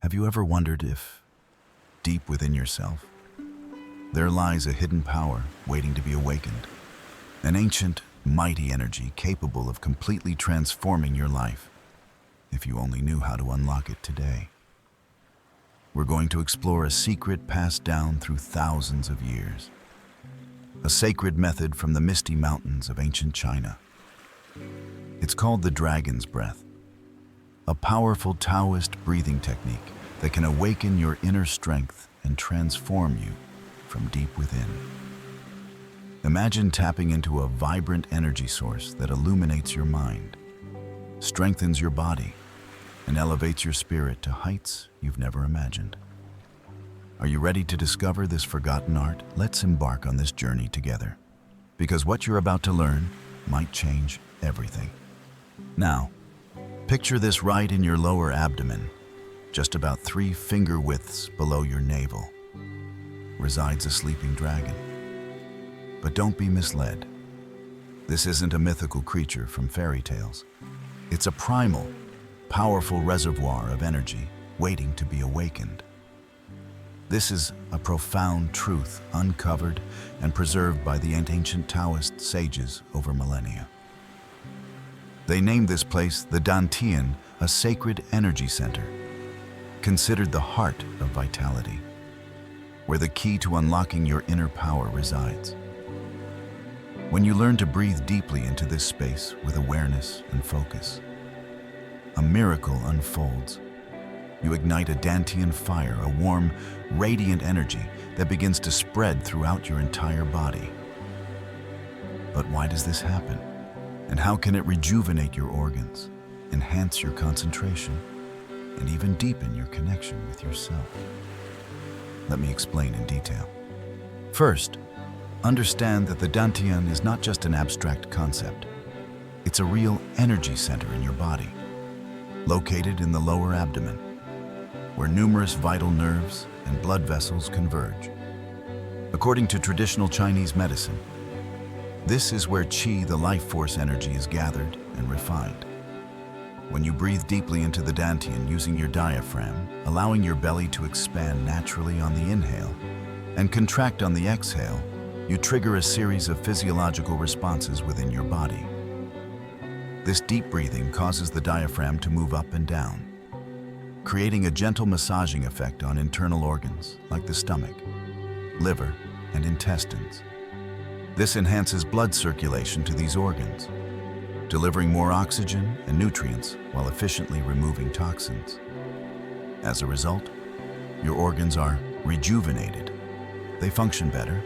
Have you ever wondered if, deep within yourself, there lies a hidden power waiting to be awakened? An ancient, mighty energy capable of completely transforming your life, if you only knew how to unlock it today. We're going to explore a secret passed down through thousands of years. A sacred method from the misty mountains of ancient China. It's called the dragon's breath, a powerful Taoist breathing technique that can awaken your inner strength and transform you from deep within. Imagine tapping into a vibrant energy source that illuminates your mind, strengthens your body, and elevates your spirit to heights you've never imagined. Are you ready to discover this forgotten art? Let's embark on this journey together, because what you're about to learn might change everything. Now, picture this right in your lower abdomen, just about 3 finger widths below your navel, resides a sleeping dragon. But don't be misled. This isn't a mythical creature from fairy tales. It's a primal, powerful reservoir of energy waiting to be awakened. This is a profound truth uncovered and preserved by the ancient Taoist sages over millennia. They named this place the dantian, a sacred energy center, considered the heart of vitality, where the key to unlocking your inner power resides. When you learn to breathe deeply into this space with awareness and focus, a miracle unfolds. You ignite a dantian fire, a warm, radiant energy that begins to spread throughout your entire body. But why does this happen? And how can it rejuvenate your organs, enhance your concentration, and even deepen your connection with yourself? Let me explain in detail. First, understand that the dantian is not just an abstract concept. It's a real energy center in your body, located in the lower abdomen, where numerous vital nerves and blood vessels converge. According to traditional Chinese medicine, this is where qi, the life force energy, is gathered and refined. When you breathe deeply into the dantian using your diaphragm, allowing your belly to expand naturally on the inhale and contract on the exhale, you trigger a series of physiological responses within your body. This deep breathing causes the diaphragm to move up and down, creating a gentle massaging effect on internal organs like the stomach, liver, and intestines. This enhances blood circulation to these organs, delivering more oxygen and nutrients while efficiently removing toxins. As a result, your organs are rejuvenated. They function better,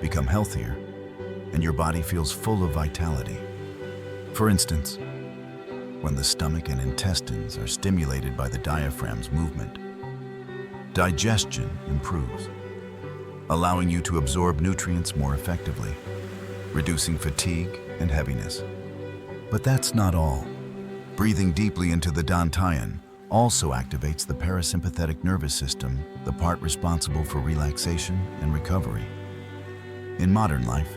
become healthier, and your body feels full of vitality. For instance, when the stomach and intestines are stimulated by the diaphragm's movement, digestion improves, allowing you to absorb nutrients more effectively, reducing fatigue and heaviness. But that's not all. Breathing deeply into the dantian also activates the parasympathetic nervous system, the part responsible for relaxation and recovery. In modern life,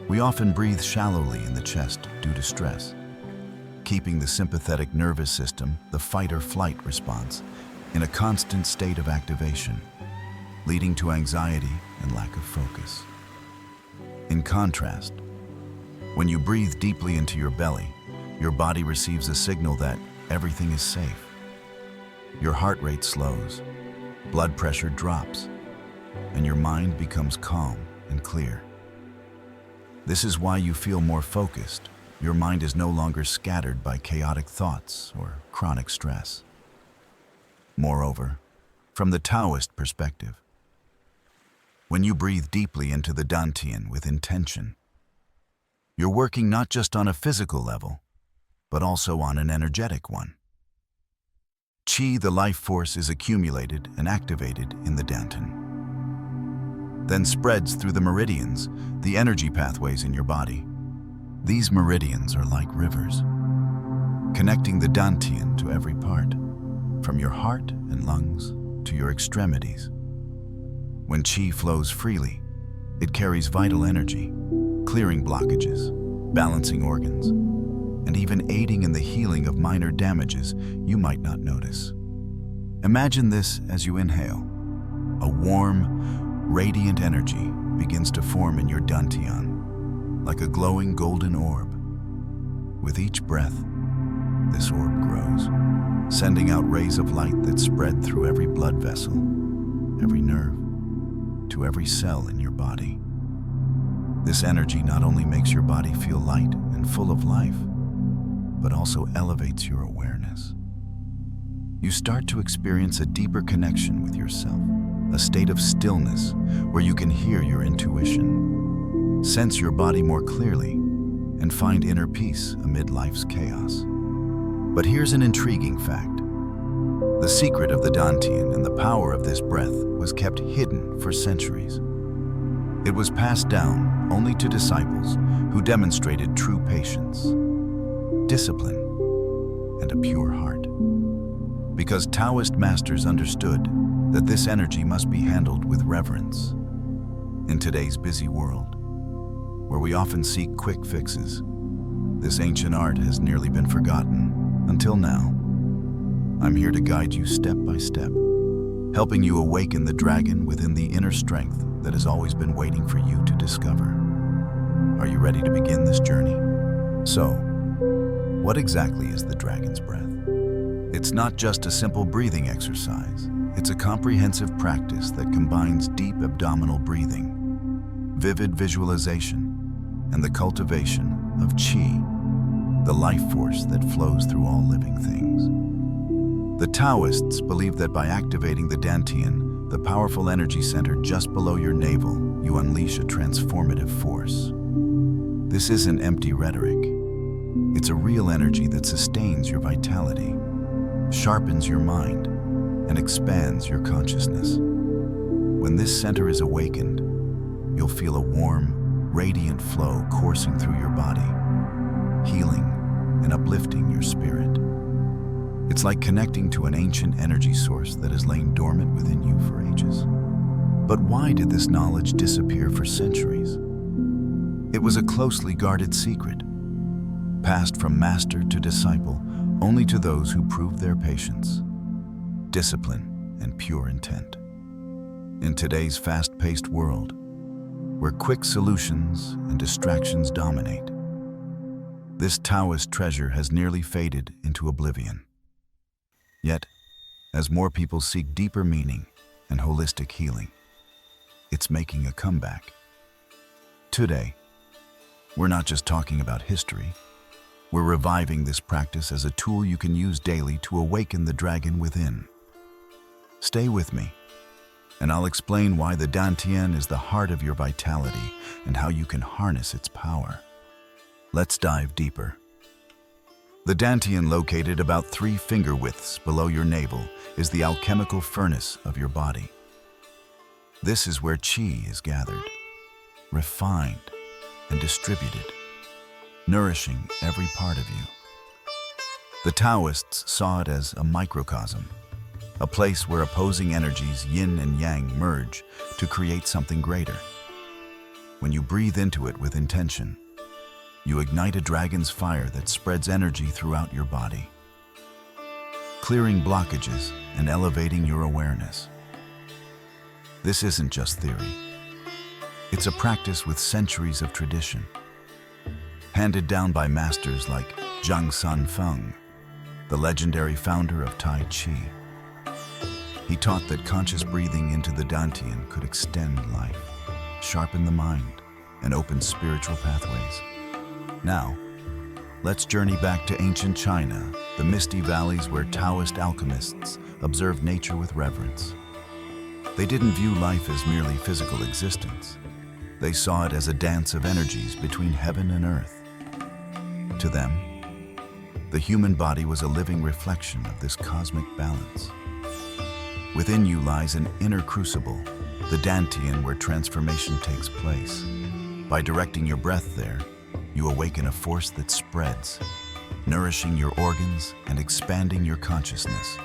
we often breathe shallowly in the chest due to stress, keeping the sympathetic nervous system, the fight or flight response, in a constant state of activation, leading to anxiety and lack of focus. In contrast, when you breathe deeply into your belly, your body receives a signal that everything is safe. Your heart rate slows, blood pressure drops, and your mind becomes calm and clear. This is why you feel more focused. Your mind is no longer scattered by chaotic thoughts or chronic stress. Moreover, from the Taoist perspective, when you breathe deeply into the dantian with intention, you're working not just on a physical level, but also on an energetic one. Qi, the life force, is accumulated and activated in the dantian, then spreads through the meridians, the energy pathways in your body. These meridians are like rivers, connecting the dantian to every part, from your heart and lungs to your extremities. When qi flows freely, it carries vital energy, clearing blockages, balancing organs, and even aiding in the healing of minor damages you might not notice. Imagine this as you inhale. A warm, radiant energy begins to form in your dantian, like a glowing golden orb. With each breath, this orb grows, sending out rays of light that spread through every blood vessel, every nerve, to every cell in your body. This energy not only makes your body feel light and full of life, but also elevates your awareness. You start to experience a deeper connection with yourself, a state of stillness where you can hear your intuition, sense your body more clearly, and find inner peace amid life's chaos. But here's an intriguing fact. The secret of the dantian and the power of this breath was kept hidden for centuries. It was passed down only to disciples who demonstrated true patience, discipline, and a pure heart. Because Taoist masters understood that this energy must be handled with reverence. In today's busy world, where we often seek quick fixes, this ancient art has nearly been forgotten until now. I'm here to guide you step by step, helping you awaken the dragon within the inner strength that has always been waiting for you to discover. Are you ready to begin this journey? So, what exactly is the dragon's breath? It's not just a simple breathing exercise. It's a comprehensive practice that combines deep abdominal breathing, vivid visualization, and the cultivation of qi, the life force that flows through all living things. The Taoists believe that by activating the dantian, the powerful energy center just below your navel, you unleash a transformative force. This isn't empty rhetoric. It's a real energy that sustains your vitality, sharpens your mind, and expands your consciousness. When this center is awakened, you'll feel a warm, radiant flow coursing through your body, healing and uplifting your spirit. It's like connecting to an ancient energy source that has lain dormant within you for ages. But why did this knowledge disappear for centuries? It was a closely guarded secret, passed from master to disciple only to those who proved their patience, discipline, and pure intent. In today's fast-paced world, where quick solutions and distractions dominate, this Taoist treasure has nearly faded into oblivion. Yet, as more people seek deeper meaning and holistic healing, it's making a comeback. Today, we're not just talking about history. We're reviving this practice as a tool you can use daily to awaken the dragon within. Stay with me, and I'll explain why the dantian is the heart of your vitality and how you can harness its power. Let's dive deeper. The dantian, located about 3 finger widths below your navel, is the alchemical furnace of your body. This is where qi is gathered, refined, and distributed, nourishing every part of you. The Taoists saw it as a microcosm, a place where opposing energies, yin and yang, merge to create something greater. When you breathe into it with intention, you ignite a dragon's fire that spreads energy throughout your body, clearing blockages and elevating your awareness. This isn't just theory. It's a practice with centuries of tradition, handed down by masters like Zhang Sanfeng, the legendary founder of Tai Chi. He taught that conscious breathing into the dantian could extend life, sharpen the mind, and open spiritual pathways. Now, let's journey back to ancient China, the misty valleys where Taoist alchemists observed nature with reverence. They didn't view life as merely physical existence. They saw it as a dance of energies between heaven and earth. To them, the human body was a living reflection of this cosmic balance. Within you lies an inner crucible, the dantian, where transformation takes place. By directing your breath there, you awaken a force that spreads, nourishing your organs and expanding your consciousness.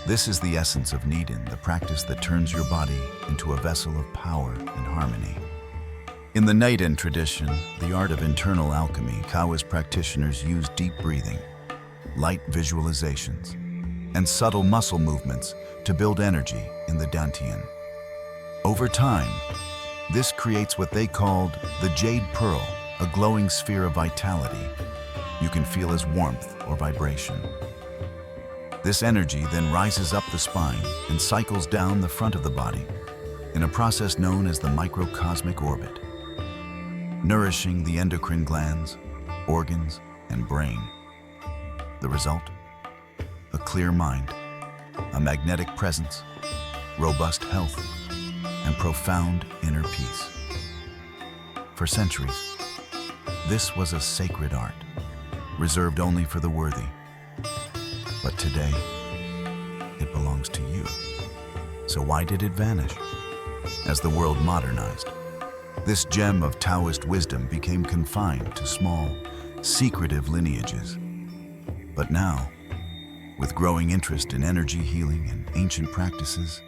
This is the essence of Niden, the practice that turns your body into a vessel of power and harmony. In the Niden tradition, the art of internal alchemy, Taoist practitioners use deep breathing, light visualizations, and subtle muscle movements to build energy in the dantian. Over time, this creates what they called the jade pearl, a glowing sphere of vitality you can feel as warmth or vibration. This energy then rises up the spine and cycles down the front of the body in a process known as the microcosmic orbit, nourishing the endocrine glands, organs, and brain. The result? A clear mind, a magnetic presence, robust health, and profound inner peace. For centuries, this was a sacred art, reserved only for the worthy. But today, it belongs to you. So why did it vanish? As the world modernized, this gem of Taoist wisdom became confined to small, secretive lineages. But now, with growing interest in energy healing and ancient practices,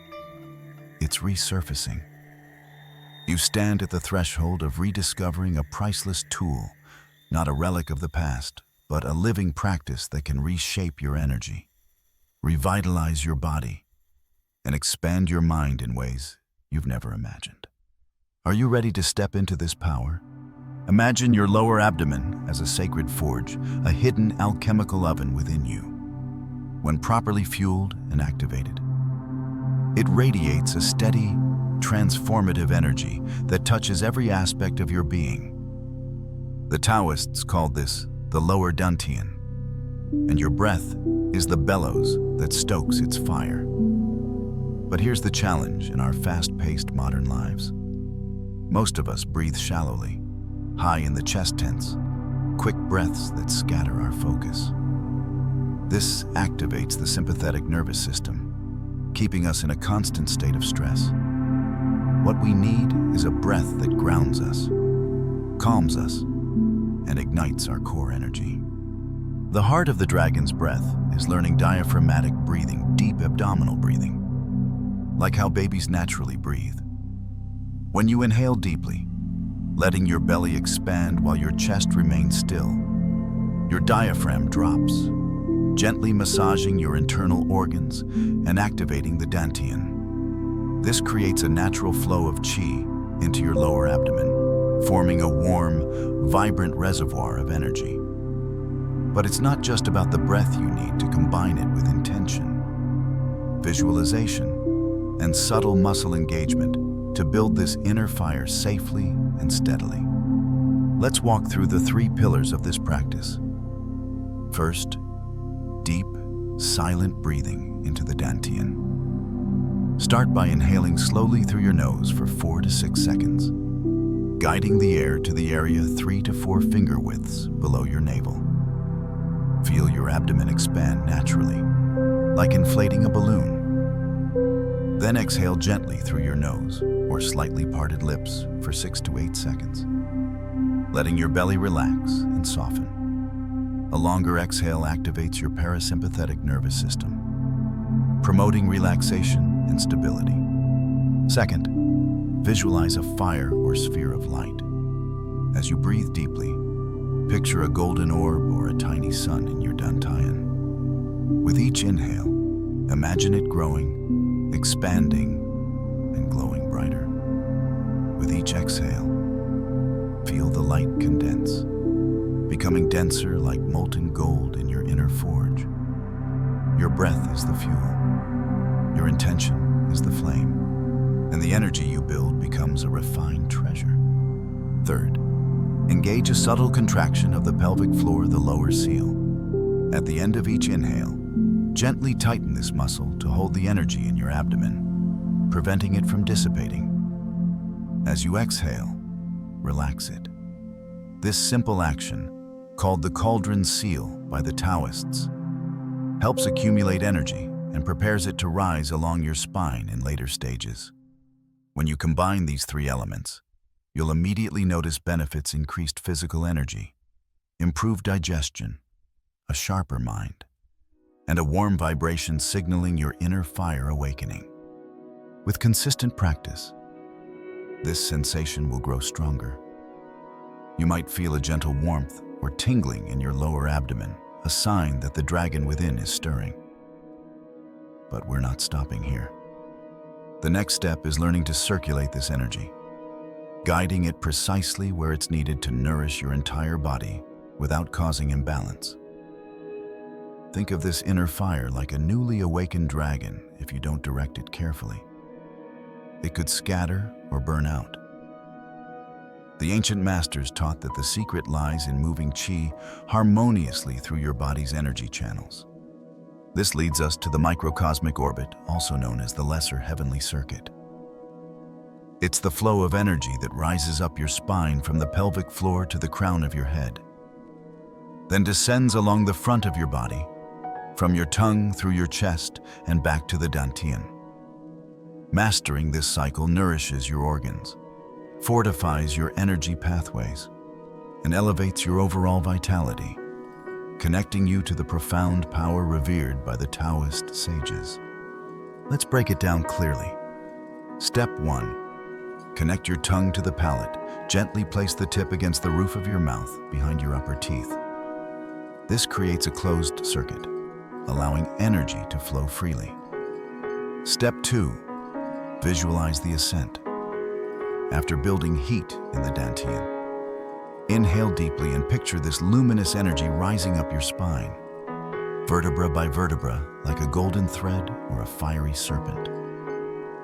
it's resurfacing. You stand at the threshold of rediscovering a priceless tool, not a relic of the past, but a living practice that can reshape your energy, revitalize your body, and expand your mind in ways you've never imagined. Are you ready to step into this power? Imagine your lower abdomen as a sacred forge, a hidden alchemical oven within you. When properly fueled and activated, it radiates a steady, transformative energy that touches every aspect of your being. The Taoists called this the lower dantian, and your breath is the bellows that stokes its fire. But here's the challenge in our fast-paced modern lives. Most of us breathe shallowly, high in the chest tense, quick breaths that scatter our focus. This activates the sympathetic nervous system, keeping us in a constant state of stress. What we need is a breath that grounds us, calms us, and ignites our core energy. The heart of the dragon's breath is learning diaphragmatic breathing, deep abdominal breathing, like how babies naturally breathe. When you inhale deeply, letting your belly expand while your chest remains still, your diaphragm drops, gently massaging your internal organs and activating the dantian. This creates a natural flow of qi into your lower abdomen, forming a warm, vibrant reservoir of energy. But it's not just about the breath you need to combine it with intention, visualization, and subtle muscle engagement to build this inner fire safely and steadily. Let's walk through the 3 pillars of this practice. First, deep, silent breathing into the dantian. Start by inhaling slowly through your nose for 4 to 6 seconds, guiding the air to the area 3 to 4 finger widths below your navel. Feel your abdomen expand naturally, like inflating a balloon. Then exhale gently through your nose or slightly parted lips for 6 to 8 seconds, letting your belly relax and soften. A longer exhale activates your parasympathetic nervous system, promoting relaxation and stability. Second, visualize a fire or sphere of light. As you breathe deeply, picture a golden orb or a tiny sun in your dantian. With each inhale, imagine it growing, expanding, and glowing brighter. With each exhale, feel the light condense, becoming denser like molten gold in your inner forge. Your breath is the fuel, your intention is the flame, and the energy you build becomes a refined treasure. Third, engage a subtle contraction of the pelvic floor, the lower seal. At the end of each inhale, gently tighten this muscle to hold the energy in your abdomen, preventing it from dissipating. As you exhale, relax it. This simple action, called the cauldron seal by the Taoists, helps accumulate energy and prepares it to rise along your spine in later stages. When you combine these 3 elements, you'll immediately notice benefits: increased physical energy, improved digestion, a sharper mind, and a warm vibration signaling your inner fire awakening. With consistent practice, this sensation will grow stronger. You might feel a gentle warmth or tingling in your lower abdomen, a sign that the dragon within is stirring. But we're not stopping here. The next step is learning to circulate this energy, guiding it precisely where it's needed to nourish your entire body without causing imbalance. Think of this inner fire like a newly awakened dragon if you don't direct it carefully. It could scatter or burn out. The ancient masters taught that the secret lies in moving qi harmoniously through your body's energy channels. This leads us to the microcosmic orbit, also known as the lesser heavenly circuit. It's the flow of energy that rises up your spine from the pelvic floor to the crown of your head, then descends along the front of your body, from your tongue through your chest and back to the dantian. Mastering this cycle nourishes your organs, fortifies your energy pathways, and elevates your overall vitality, connecting you to the profound power revered by the Taoist sages. Let's break it down clearly. Step 1. Connect your tongue to the palate. Gently place the tip against the roof of your mouth behind your upper teeth. This creates a closed circuit, allowing energy to flow freely. Step 2. Visualize the ascent. After building heat in the dantian, inhale deeply and picture this luminous energy rising up your spine, vertebra by vertebra, like a golden thread or a fiery serpent.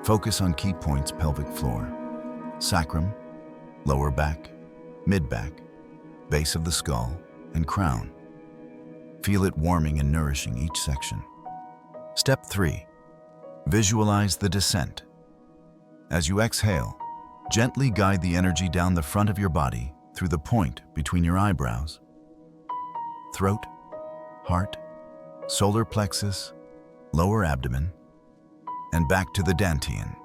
Focus on key points: pelvic floor, sacrum, lower back, mid-back, base of the skull, and crown. Feel it warming and nourishing each section. Step 3. Visualize the descent. As you exhale, gently guide the energy down the front of your body through the point between your eyebrows, throat, heart, solar plexus, lower abdomen, and back to the dantian.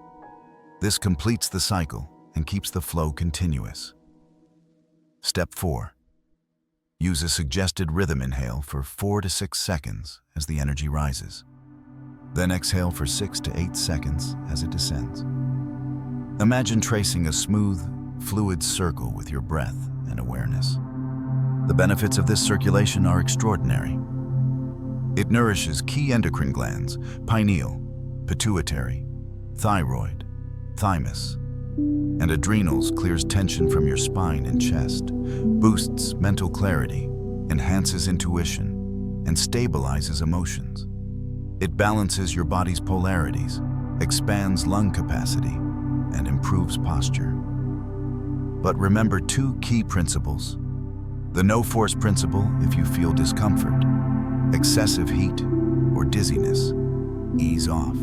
This completes the cycle and keeps the flow continuous. Step 4. Use a suggested rhythm inhale for 4 to 6 seconds as the energy rises. Then exhale for 6 to 8 seconds as it descends. Imagine tracing a smooth, fluid circle with your breath and awareness. The benefits of this circulation are extraordinary. It nourishes key endocrine glands: pineal, pituitary, thyroid, thymus, and adrenals, clears tension from your spine and chest, boosts mental clarity, enhances intuition, and stabilizes emotions. It balances your body's polarities, expands lung capacity, and improves posture. But remember 2 key principles. The no-force principle: if you feel discomfort, excessive heat, or dizziness, ease off.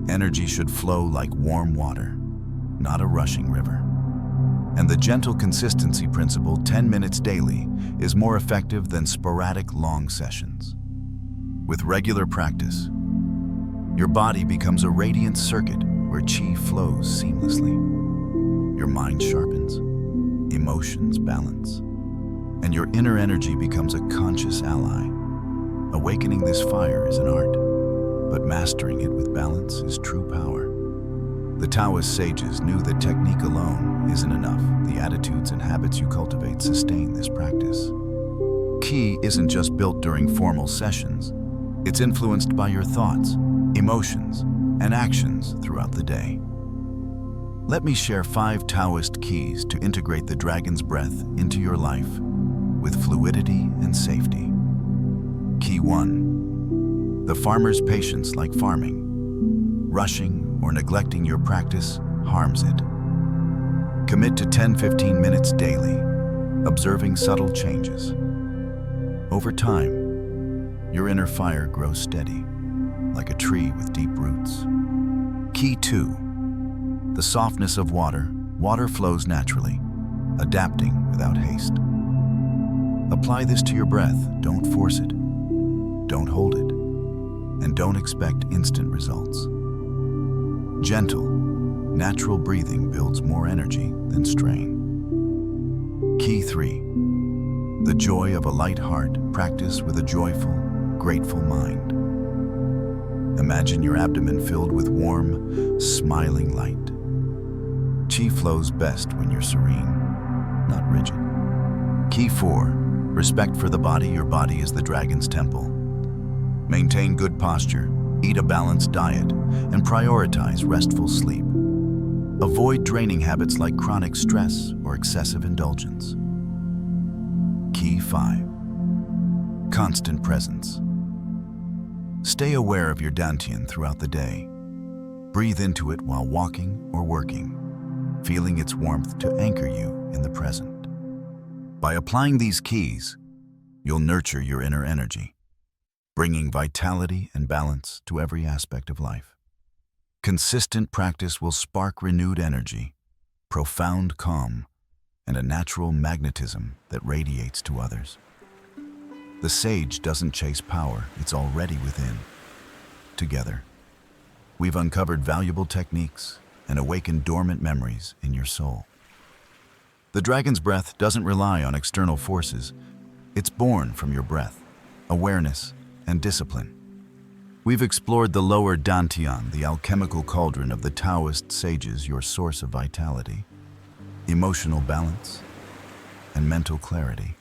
Energy should flow like warm water, not a rushing river. And the gentle consistency principle: 10 minutes daily is more effective than sporadic long sessions. With regular practice, your body becomes a radiant circuit where qi flows seamlessly. Your mind sharpens, emotions balance, and your inner energy becomes a conscious ally. Awakening this fire is an art, but mastering it with balance is true power. The Taoist sages knew that technique alone isn't enough. The attitudes and habits you cultivate sustain this practice. Qi isn't just built during formal sessions. It's influenced by your thoughts, emotions, and actions throughout the day. Let me share 5 Taoist keys to integrate the dragon's breath into your life with fluidity and safety. Key 1. The farmer's patience like farming. Rushing or neglecting your practice harms it. Commit to 10-15 minutes daily, observing subtle changes. Over time, your inner fire grows steady, like a tree with deep roots. Key 2. The softness of water. Water flows naturally, adapting without haste. Apply this to your breath. Don't force it. Don't hold it. And don't expect instant results. Gentle, natural breathing builds more energy than strain. Key 3. The joy of a light heart. Practice with a joyful, grateful mind. Imagine your abdomen filled with warm, smiling light. Qi flows best when you're serene, not rigid. Key 4. Respect for the body. Your body is the dragon's temple. Maintain good posture, Eat a balanced diet and prioritize restful sleep. Avoid draining habits like chronic stress or excessive indulgence. Key 5. Constant presence. Stay aware of your dantian throughout the day. Breathe into it while walking or working, feeling its warmth to anchor you in the present. By applying these keys, you'll nurture your inner energy, bringing vitality and balance to every aspect of life. Consistent practice will spark renewed energy, profound calm, and a natural magnetism that radiates to others. The sage doesn't chase power, it's already within. Together, we've uncovered valuable techniques and awakened dormant memories in your soul. The dragon's breath doesn't rely on external forces. It's born from your breath, awareness, and discipline. We've explored the lower dantian, the alchemical cauldron of the Taoist sages, your source of vitality, emotional balance, and mental clarity.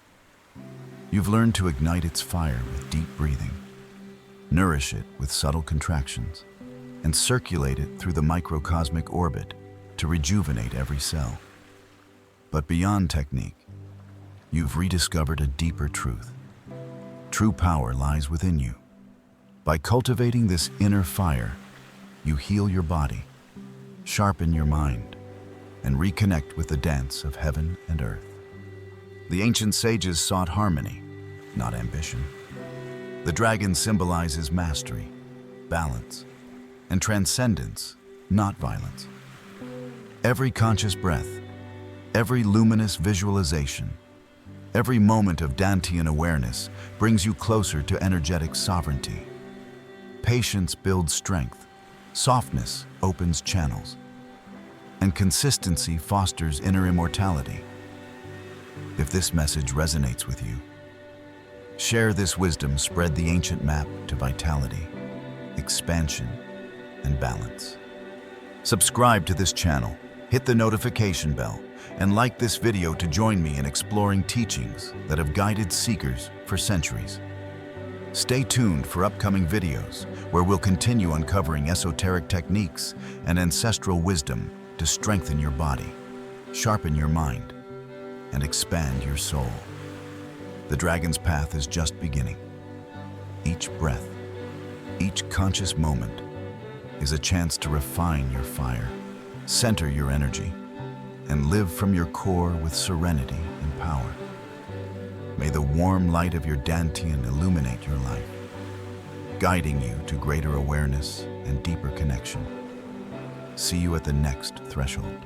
You've learned to ignite its fire with deep breathing, nourish it with subtle contractions, and circulate it through the microcosmic orbit to rejuvenate every cell. But beyond technique, you've rediscovered a deeper truth. True power lies within you. By cultivating this inner fire, you heal your body, sharpen your mind, and reconnect with the dance of heaven and earth. The ancient sages sought harmony, not ambition. The dragon symbolizes mastery, balance, and transcendence, not violence. Every conscious breath, every luminous visualization, every moment of dantian awareness brings you closer to energetic sovereignty. Patience builds strength, softness opens channels, and consistency fosters inner immortality. If this message resonates with you, share this wisdom, spread the ancient map to vitality, expansion, and balance. Subscribe to this channel, hit the notification bell, and like this video to join me in exploring teachings that have guided seekers for centuries. Stay tuned for upcoming videos where we'll continue uncovering esoteric techniques and ancestral wisdom to strengthen your body, sharpen your mind, and expand your soul. The dragon's path is just beginning. Each breath, each conscious moment is a chance to refine your fire, center your energy, and live from your core with serenity and power. May the warm light of your dantian illuminate your life, guiding you to greater awareness and deeper connection. See you at the next threshold.